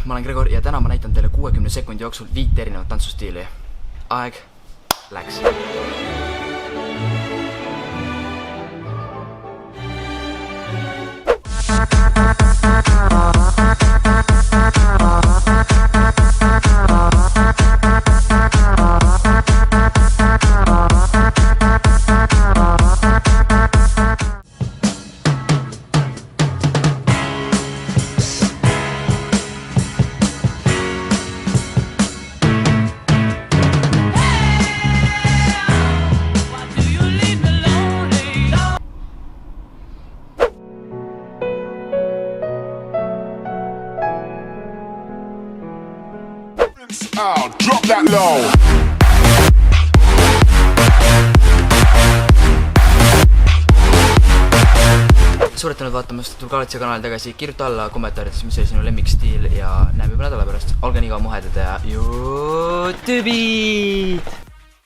ma olen Gregor ja täna ma näitan teile 60 sekundi jooksul 5 erinevat tantsustiili. Aeg läks. Oh, drop that low. Suur tänud vaatamast, tulge alati kanali tagasi, kirjuta alla kommentaarides, mis oli sinu lemmikstiil ja näeme juba nädala pärast. Olge nii kaua muhedad ja YouTube'id!